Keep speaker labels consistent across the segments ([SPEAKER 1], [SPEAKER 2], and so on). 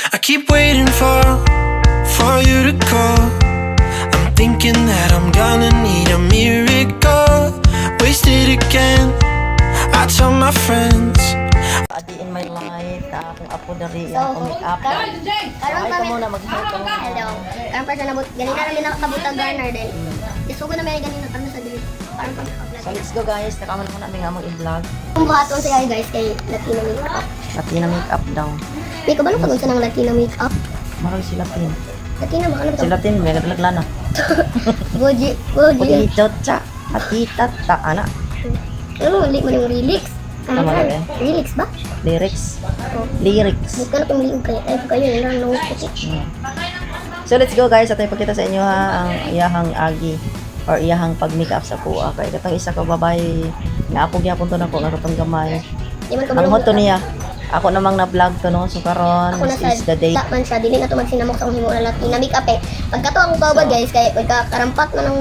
[SPEAKER 1] I keep waiting for you to call. I'm thinking that I'm gonna need a miracle. Wasted again, I tell my friends.
[SPEAKER 2] Adi in my life, akong apo dari ako make up.
[SPEAKER 3] Karon
[SPEAKER 2] Ay,
[SPEAKER 3] kami.
[SPEAKER 2] ka muna, mag-help ka muna.
[SPEAKER 3] Hello. Karon pa sa nabot. Ganina namin nakabutang garner din. Isugo na may ganina kami sa dili. Karon pa
[SPEAKER 2] So let's go guys, nakama naman namin nga mag-vlog.
[SPEAKER 3] Kung buhaton siya guys kay Latina makeup.
[SPEAKER 2] Latina makeup daw.
[SPEAKER 3] May kabalo ka sa nang Latina makeup.
[SPEAKER 2] Mahal si Latin.
[SPEAKER 3] Latina makalo
[SPEAKER 2] Si
[SPEAKER 3] to.
[SPEAKER 2] Latin, may naglaglana.
[SPEAKER 3] Goji.
[SPEAKER 2] Putito, cha, patita, ta, ana.
[SPEAKER 3] Ano, ulit mo yung lyrics.
[SPEAKER 2] Tama ba yan?
[SPEAKER 3] Lyrics ba?
[SPEAKER 2] Lyrics.
[SPEAKER 3] Oh.
[SPEAKER 2] Lyrics.
[SPEAKER 3] Bukan ako yung kaya. Ay, kayo yung lang puti.
[SPEAKER 2] So let's go guys, at ipakita sa inyo ha, ang iyahang agi or iyahang pag-makeup sa kuha. Kaya katong isa ka babae, naapog yapon to na ko, katong gamay.
[SPEAKER 3] Di man
[SPEAKER 2] Ang
[SPEAKER 3] kabalo.
[SPEAKER 2] hot to niya. Ako namang na-vlog to no, so karon
[SPEAKER 3] Ako na
[SPEAKER 2] this is the day.
[SPEAKER 3] man siya, dili na to magsinamok sa himo na Latina makeup eh. Pagka to ako kaubad guys, kaya pagka-karampat man ng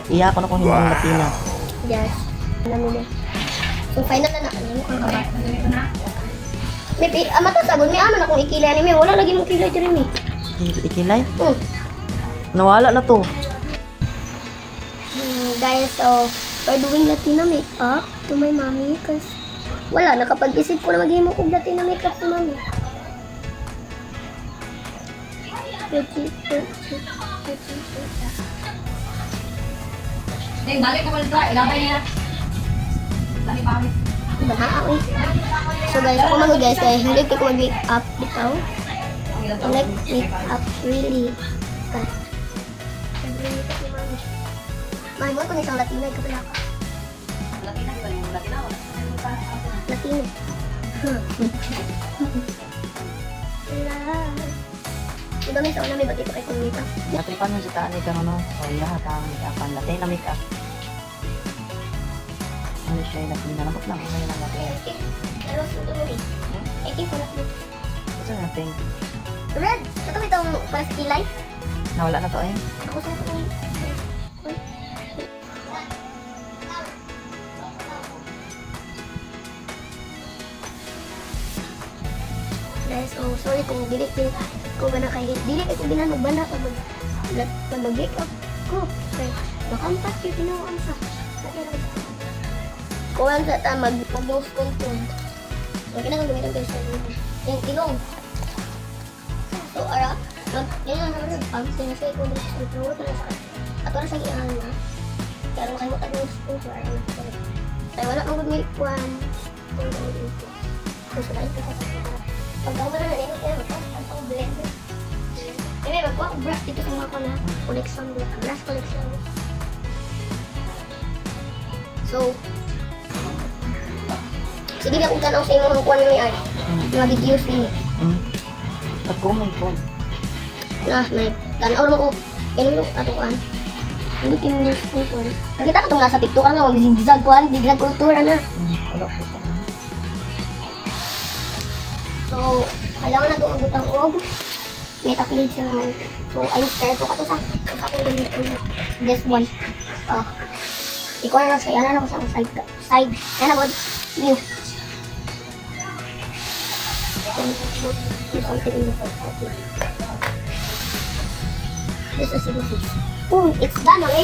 [SPEAKER 2] Iya ko na kung hindi ang Latina.
[SPEAKER 3] yes. Ano nila. So final na na. Ano mo kang kabat? May mata sagon, may aman akong ikilay ni may wala lagi mong kilay diri mi.
[SPEAKER 2] Ikilay?
[SPEAKER 3] Hmm.
[SPEAKER 2] Nawala na to.
[SPEAKER 3] Guys, so we're doing Latina makeup to my mommy because wala, nakapag-isip ko na maghimo kong Latina makeup to mommy.
[SPEAKER 4] Balik ka mo dito, ilabay niya. Balik pa kami.
[SPEAKER 3] So guys, ako mga guys, kaya hindi ko mag-makeup bitaw. I like makeup really. Mahal mo kung isang Latina, ikaw pala ka.
[SPEAKER 4] Latina, di ba yung Latina?
[SPEAKER 3] Latino. Diba may sa una may bati pa kay kong makeup?
[SPEAKER 2] Natripan mo si Tani ka no. So iya ta makeupan. Latina makeup. Ano siya Latina na lang ngayon ang Latina.
[SPEAKER 3] Pero sundo mo eh. I think wala mo.
[SPEAKER 2] Ito na pink.
[SPEAKER 3] Red! Ito may itong para sa kilay.
[SPEAKER 2] Nawala na to eh.
[SPEAKER 3] Ako sa ito. Guys, oh sorry kung dili ko ba na kay dili ko binan magbana pag mag-make up ko. Kaya makampat yung tinawaan sa. Kuwan sa ta mag-nose contour. Okay na kung gamitin ko sa yung ilong. So, ara, ganyan na rin. Pag sinasay ko dito sa throat na sa ato na sa iyan na. Pero kayo mag-nose contour. Kaya wala akong mag-make kung sa dahil ka sa pag ako na rin, kaya mag-ang blender. Kaya magkuha akong brush dito sa mga ko na collection, brush collection. So, sige na kung tanaw sa inyo mga kuha nyo yung art. Mga videos ninyo.
[SPEAKER 2] Ako may phone.
[SPEAKER 3] Na, may tanaw naman ko. Kaya nyo ato kuhan. Hindi kinunod ko kuhan. Nakita ka itong nasa TikTok ano, mag-zigzag kuhan, zigzag kultura na.
[SPEAKER 2] Wala ko pa.
[SPEAKER 3] So, alam na itong agutang og. May takilid siya naman. So, ayos kaya ito kato sa akong ganito. This one. Ikaw na sa yan na sa side. Yan na bod. New. Something in the front. This is the face. Oh, it's done okay?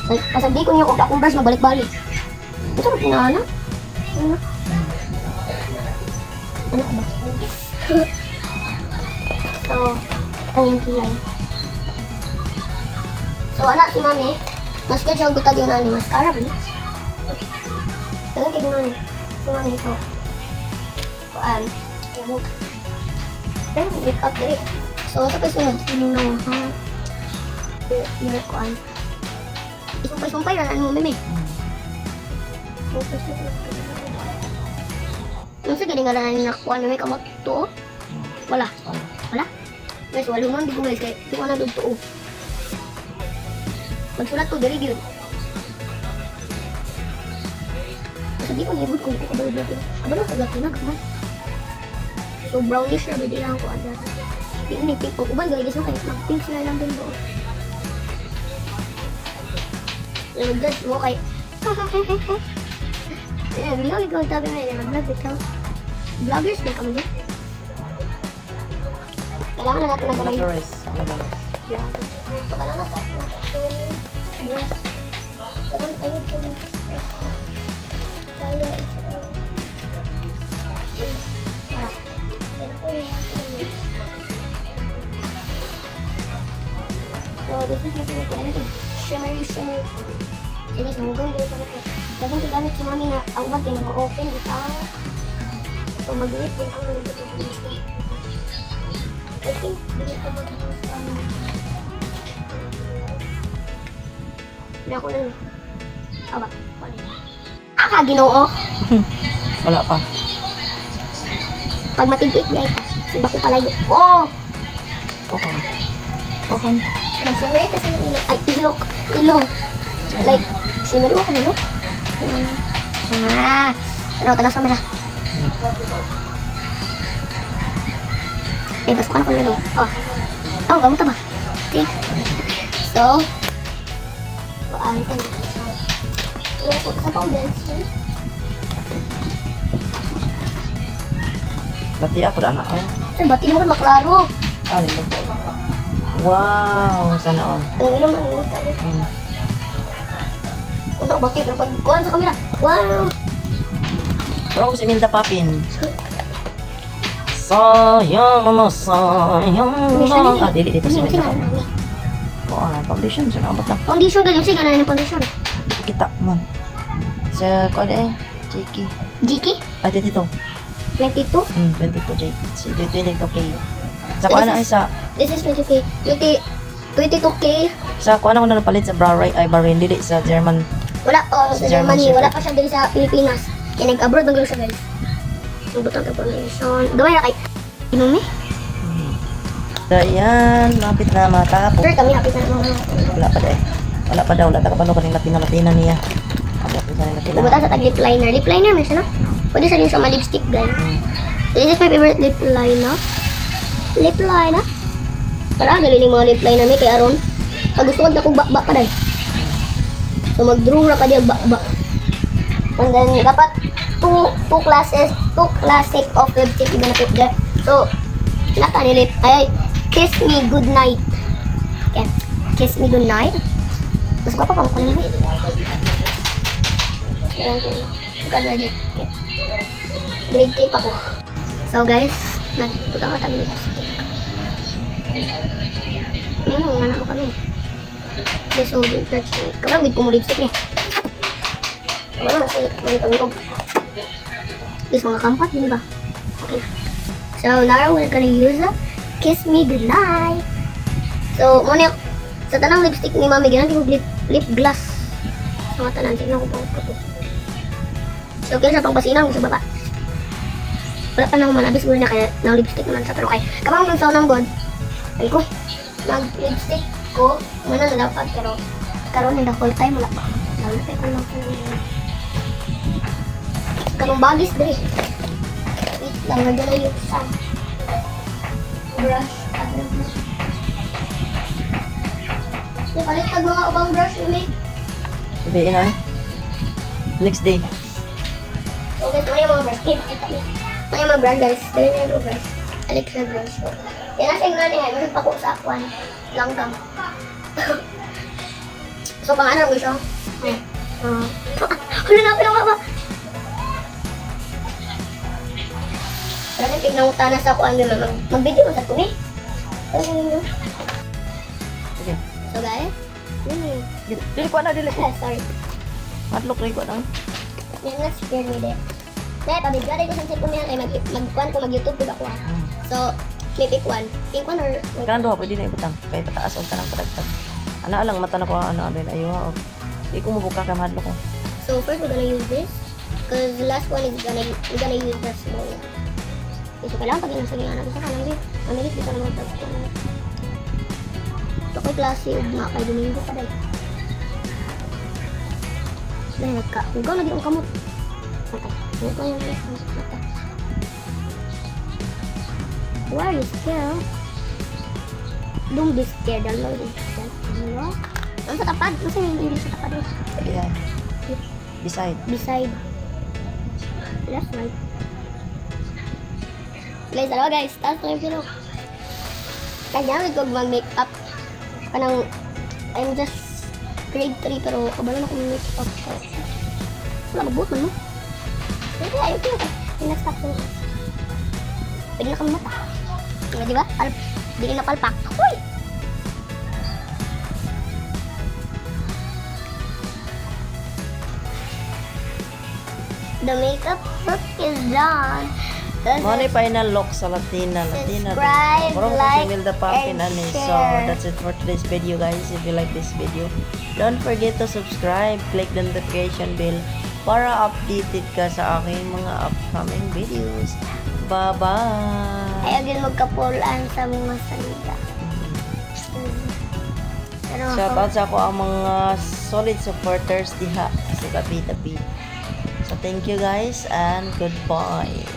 [SPEAKER 3] So, kasagdi ko niyo kung akong brush magbalik-balik. Ito na pinana. Ano ba? So, ito yung kilay. So, anak si mami, mas kaya siya gutag yun ni mascara ba? Tangan kayo mami. Si mami ito. Kuan. Yung pero make up dali. So, ito kasi nagsining na ha. Yung kuan. Isumpay-sumpay na ano mo, mami. Yung sa galing nga na nakuha na may kamot to. Wala. Wala? Guys, wala naman di ko guys. Kaya di ko na doon to. Magsulat ko, dali yun. Kasi di ko nilibod kung kabalo dito. Kabalo sa Latina, kaman. So, brownish na bidi lang ko ada. Di ko pink ko. Uban, guys, kaya mag-pink sila lang din doon. Nag-vlog mo kay... Hindi ko ikaw tabi na yun. Nag-vlog ikaw. vloggers na kami dyan. Kailangan na natin na gawin.
[SPEAKER 2] Vloggers.
[SPEAKER 3] Vlogger. So, kailangan na natin yes. Kailangan tayo ito. So, this is what shimmery. Sige, sumugang dito na ito. Kasi gamit si mami na ang bag na ma-open ito. So, mag-ulit din ang mga dito. I think, dito ba ito sa hindi ako na. Aba, wala. Ginoo.
[SPEAKER 2] Wala pa.
[SPEAKER 3] Pag matigit, guys. Siba ko pala yun. Oh!
[SPEAKER 2] Okay. Okay.
[SPEAKER 3] Nagsimay kasi yung ilong. Ay, ilong. Like, simero ako na, no? Ano, tanong sa mga. Eh, basta ko na ko na, no? Oh. Oh, gamuta ba? Okay. So, ay, ito. Sa powder.
[SPEAKER 2] Bati ako na ako.
[SPEAKER 3] Sir, ba't mo kan maklaro?
[SPEAKER 2] Ah, nito. Wow, sana all.
[SPEAKER 3] Ang ilong ang ilong tayo. Ano, bakit? Kuhan sa kamera. Wow!
[SPEAKER 2] Rose Imelda Papin. Sayang mo, sayang mo. Ah, dili dito si Imelda Papin. Oo, foundation. Sana abot lang.
[SPEAKER 3] Foundation ka, Lucy. Gano'n yung foundation.
[SPEAKER 2] Kita man. Sa kode eh. Jiki.
[SPEAKER 3] Jiki?
[SPEAKER 2] Ah, dito.
[SPEAKER 3] 22?
[SPEAKER 2] 22 Jiki. Si 22K. Sa kuha na ay sa...
[SPEAKER 3] This is 22K. 22K.
[SPEAKER 2] Sa kuha na ko na napalit sa Bahrain. Ay, Bahrain. Dili sa German.
[SPEAKER 3] Wala, sa
[SPEAKER 2] German
[SPEAKER 3] Germany.
[SPEAKER 2] Shepherd.
[SPEAKER 3] Wala pa siya dito sa Pilipinas. Kaya nag-abroad ng siya, guys. Nagbutan ka foundation. Dumay na kay... Inumi?
[SPEAKER 2] So, yan. Lapit na matapos.
[SPEAKER 3] Sir, kami hapit na naman.
[SPEAKER 2] Wala pa daw. Wala pa daw. Wala takapalo ka rin latina niya. Abot ko sa latina.
[SPEAKER 3] Nagbutan sa tag-lip liner. Lip liner, may siya, no? Pwede sa rin sa mga lipstick, guys. This is my favorite lip liner. Lip liner? Para galing yung mga lip liner may kaya aron. Pag gusto ko na kong bakba pa dahil. So mag-draw na pa diyan bakba. And then dapat two classic of lipstick iba na po dyan. So naka ni lip ay Kiss Me Goodnight. Okay. Kiss Me Goodnight. Mas ko pa pang kunin ni. Okay. Grade tape ako. So guys, nagpunta ka tayo lipstick. Ano mo kami? So, kamang with mo lipstick niya. Wala kasi manitong this mga kampat, di ba? Okay. So now we're gonna use Kiss Me Goodnight. So, muna sa tanang lipstick ni Mami, ganun yung lip gloss. Sa mga tanan, tignan ko pang ito. So, kaya sa pangpasinang sa baba. Wala pa na manabis mo na kaya ng lipstick naman sa pero kay kamang yung sound ng god. Ay ko, nag-lipstick ko, muna na dapat pero karoon na whole time wala pa. Nalapit ko lang po. Karong bagis dre. Wait lang, nagdala yung sun. Brush. So, palit ka mga ubang brush, Umi.
[SPEAKER 2] Sabihin na. Next day.
[SPEAKER 3] So, guys, may mga brush. May mga brush, guys. Dali na yung brush. Alexa brush. Yan na siya nga niya. Masag pa ko sa akwan. Langgam. So, pang ano gusto? Ano na, pinaka ba? Parang tignan mo tanas ako ano naman. Mag-video mo sa kuni.
[SPEAKER 2] Okay.
[SPEAKER 3] So, guys.
[SPEAKER 2] Dili ko na, dili ko.
[SPEAKER 3] Sorry.
[SPEAKER 2] Matlok rin ko na.
[SPEAKER 3] Yan na, scared me din. Dahil, pabigyan ko sa cellphone niya. Ay, mag-YouTube ko ako. So, may pick one. Pick one or...
[SPEAKER 2] Kanang duha, pwede na ibutang. Kaya pataas o kanang padagtag. Ano lang, mata na ko ano abin. Ayaw, hindi ko mabuka ka, mahadlo ko.
[SPEAKER 3] So, first we're gonna use this. Because the last one is we're gonna use the small one. Okay, so, kailangan pag inasang yung anak. Isa ka lang din. Mamilit dito naman ito. Ito ko'y klase ugma kay Domingo pa dahil. Dahil nagka-ugaw na di ang kamot. Okay. Ano ko yung mata. Why are you scared? Don't be scared. Don't be scared. Ano? Ano sa tapad? Ano sa hindi sa tapad?
[SPEAKER 2] Ayan. Beside.
[SPEAKER 3] Beside. Left, right. Guys, dalawa guys. Taas na yung pino. Kaya may kog mag-makeup. Kanang, I'm just grade 3 pero kabalo na kong makeup. Wala, mabuot man mo. Pwede, ayun ko. Pinastop ko. Pwede na kami mata. Di ba? Hindi na palpak. Uy! The makeup look is done.
[SPEAKER 2] Mo ni final look sa Latina.
[SPEAKER 3] Subscribe,
[SPEAKER 2] Murong
[SPEAKER 3] like,
[SPEAKER 2] si Milda Pumpkin
[SPEAKER 3] and
[SPEAKER 2] ani. So,
[SPEAKER 3] share.
[SPEAKER 2] that's it for today's video, guys. If you like this video, don't forget to subscribe. Click the notification bell para updated ka sa aking mga upcoming videos. Bye-bye!
[SPEAKER 3] Ayaw din magkapulaan sa mga salida. Pero
[SPEAKER 2] Shoutout sa ako ang mga solid supporters diha sa tabi-tabi. So, thank you guys and goodbye.